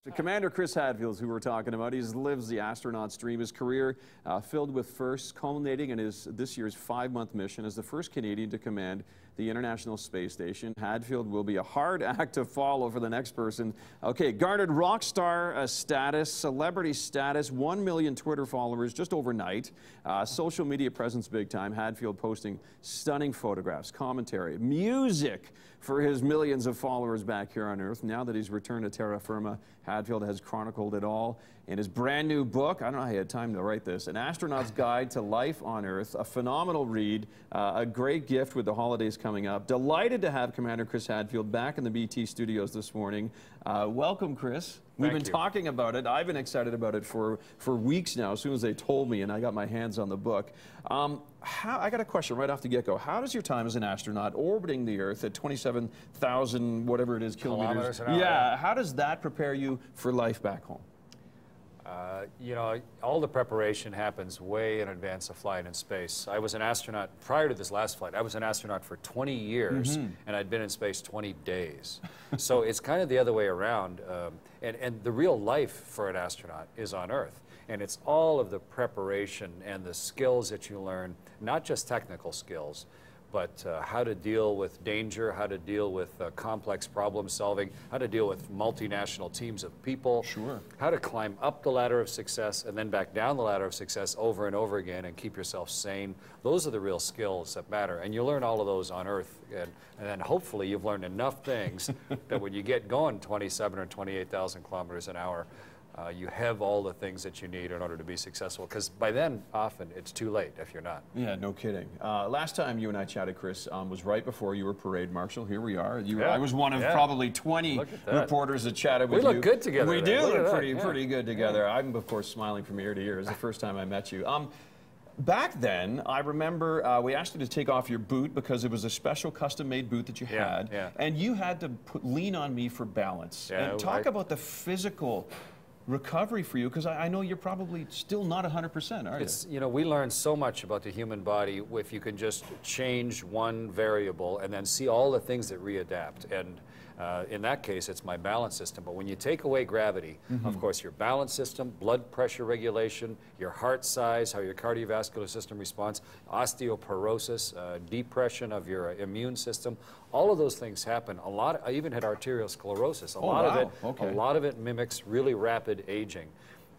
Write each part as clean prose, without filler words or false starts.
Commander Chris Hadfield, who we're talking about, he lives the astronaut's dream. His career filled with firsts, culminating in this year's 5-month mission as the first Canadian to command the International Space Station. Hadfield will be a hard act to follow for the next person. Okay, garnered rock star status, celebrity status, 1 million Twitter followers just overnight. Social media presence big time. Hadfield posting stunning photographs, commentary, music for his millions of followers back here on Earth. Now that he's returned to terra firma, Hadfield has chronicled it all in his brand new book. I don't know how he had time to write this. An Astronaut's Guide to Life on Earth. A phenomenal read, a great gift with the holidays coming up. Delighted to have Commander Chris Hadfield back in the BT studios this morning. Welcome, Chris. We've been talking about it. I've been excited about it for weeks now, as soon as they told me and I got my hands on the book. I got a question right off the get-go. How does your time as an astronaut orbiting the Earth at 27,000, whatever it is, kilometers an hour, yeah, how does that prepare you for life back home? You know, all the preparation happens way in advance of flying in space. I was an astronaut prior to this last flight. I was an astronaut for 20 years, and I'd been in space 20 days. So it's kind of the other way around. And the real life for an astronaut is on Earth. And it's all of the preparation and the skills that you learn, not just technical skills, but how to deal with danger, how to deal with complex problem solving, how to deal with multinational teams of people, how to climb up the ladder of success and then back down the ladder of success over and over again and keep yourself sane. Those are the real skills that matter. And you learn all of those on Earth. And then hopefully you've learned enough things that when you get going 27 or 28,000 kilometers an hour, you have all the things that you need in order to be successful, because by then, often, it's too late if you're not. Yeah, no kidding. Last time you and I chatted, Chris, was right before you were parade marshal. Here we are. I was one of probably 20 reporters that chatted with you. We look good together. We do look pretty good together. I'm, of course, smiling from ear to ear. It was the first time I met you. Back then, I remember we asked you to take off your boot because it was a special custom-made boot that you had, and you had to lean on me for balance. And talk about the physical recovery for you, because I know you're probably still not 100%, are you? You know, we learn so much about the human body if you can just change one variable and then see all the things that readapt. And in that case, it's my balance system. But when you take away gravity, of course, your balance system, blood pressure regulation, your heart size, how your cardiovascular system responds, osteoporosis, depression of your immune system, all of those things happen. I even had arterial sclerosis. A lot of it mimics really rapid aging.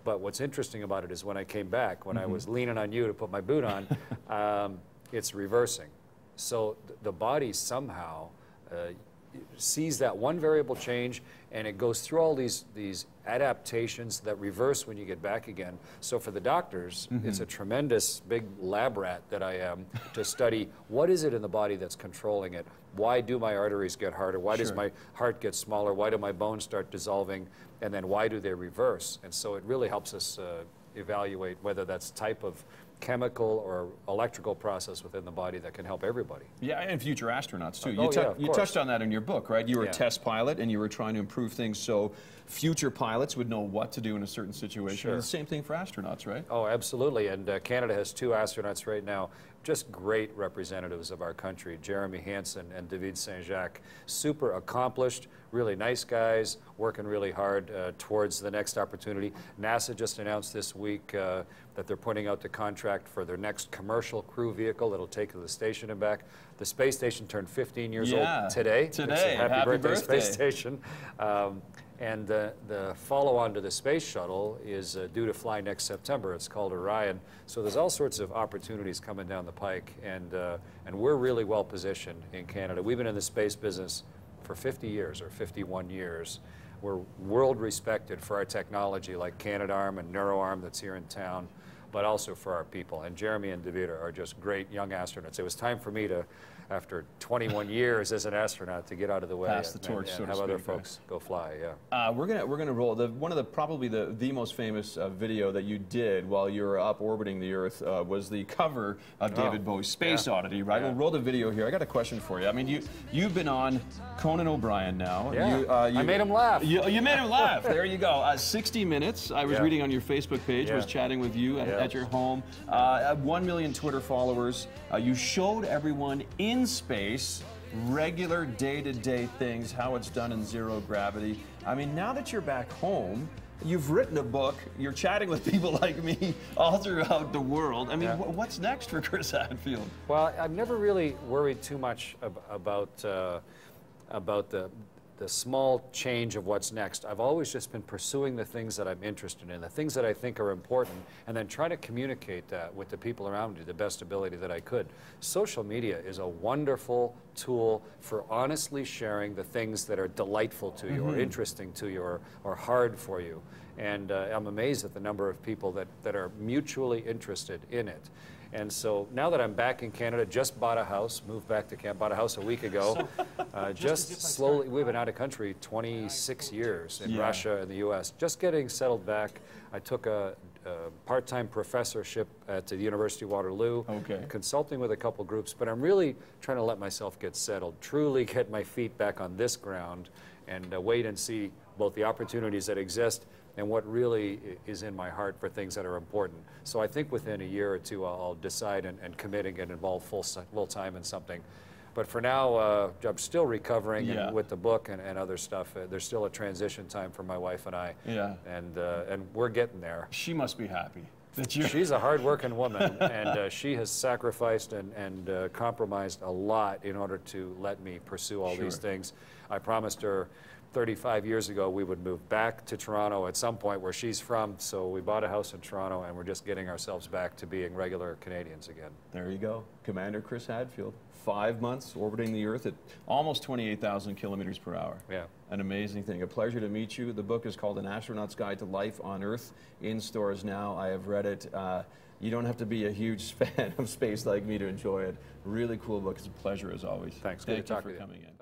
But what's interesting about it is when I came back, when I was leaning on you to put my boot on, it's reversing. So the body somehow sees that one variable change, and it goes through all these adaptations that reverse when you get back again. So for the doctors, it's a tremendous big lab rat that I am to study what is it in the body that's controlling it. Why do my arteries get harder? Why does my heart get smaller? Why do my bones start dissolving? And then why do they reverse? And so it really helps us evaluate whether that's type of chemical or electrical process within the body that can help everybody. Yeah, and future astronauts too. You course. touched on that in your book, right? You were a test pilot and you were trying to improve things so future pilots would know what to do in a certain situation. And the same thing for astronauts, right? Oh, absolutely. And Canada has 2 astronauts right now, just great representatives of our country, Jeremy Hansen and David Saint-Jacques. Super accomplished, really nice guys, working really hard towards the next opportunity. NASA just announced this week that they're putting out the contract for their next commercial crew vehicle that'll take to the station and back. The space station turned 15 years old today. Happy birthday, Space Station. And the follow-on to the space shuttle is due to fly next September. It's called Orion. So there's all sorts of opportunities coming down the pike, and we're really well positioned in Canada. We've been in the space business for 50 years or 51 years. We're world respected for our technology like Canadarm and NeuroArm that's here in town, but also for our people. And Jeremy and David are just great young astronauts. It was time for me to, after 21 years as an astronaut, to get out of the way pass the torch, and have other folks go fly. We're gonna roll one of the probably the most famous video that you did while you were up orbiting the Earth was the cover of David Bowie's Space Oddity, right? We'll roll the video here. I got a question for you. I mean, you've been on Conan O'Brien now. I made him laugh. You made him laugh. There you go. 60 Minutes. I was reading on your Facebook page. Was chatting with you at your home. 1 million Twitter followers. You showed everyone in space regular day-to-day things, how it's done in zero gravity. I mean, now that you're back home, you've written a book, you're chatting with people like me all throughout the world. I mean, what's next for Chris Hadfield? Well, I've never really worried too much about the small change of what's next. I've always just been pursuing the things that I'm interested in, the things that I think are important, and then try to communicate that with the people around me to the best ability that I could. Social media is a wonderful tool for honestly sharing the things that are delightful to you or interesting to you or hard for you. And I'm amazed at the number of people that are mutually interested in it. And so now that I'm back in Canada, just bought a house, moved back to Canada, bought a house a week ago. Just slowly, we've been out of country 26 years in Russia and the US. Just getting settled back. I took a part-time professorship at the University of Waterloo, consulting with a couple groups, but I'm really trying to let myself get settled, truly get my feet back on this ground and wait and see both the opportunities that exist and what really is in my heart for things that are important. So I think within a year or two I'll decide and commit and get involved full time in something. But for now, I'm still recovering with the book and other stuff. There's still a transition time for my wife and I, and we're getting there. She must be happy. She's a hard-working woman, and she has sacrificed and compromised a lot in order to let me pursue all these things. I promised her 35 years ago we would move back to Toronto at some point where she's from, so we bought a house in Toronto and we're just getting ourselves back to being regular Canadians again. There you go. Commander Chris Hadfield, 5 months orbiting the Earth at almost 28,000 kilometers per hour. Yeah. An amazing thing. A pleasure to meet you. The book is called An Astronaut's Guide to Life on Earth, in stores now. I have read it. You don't have to be a huge fan of space like me to enjoy it. Really cool book. It's a pleasure as always. Thanks. Thank you Good to talk for to you. coming in.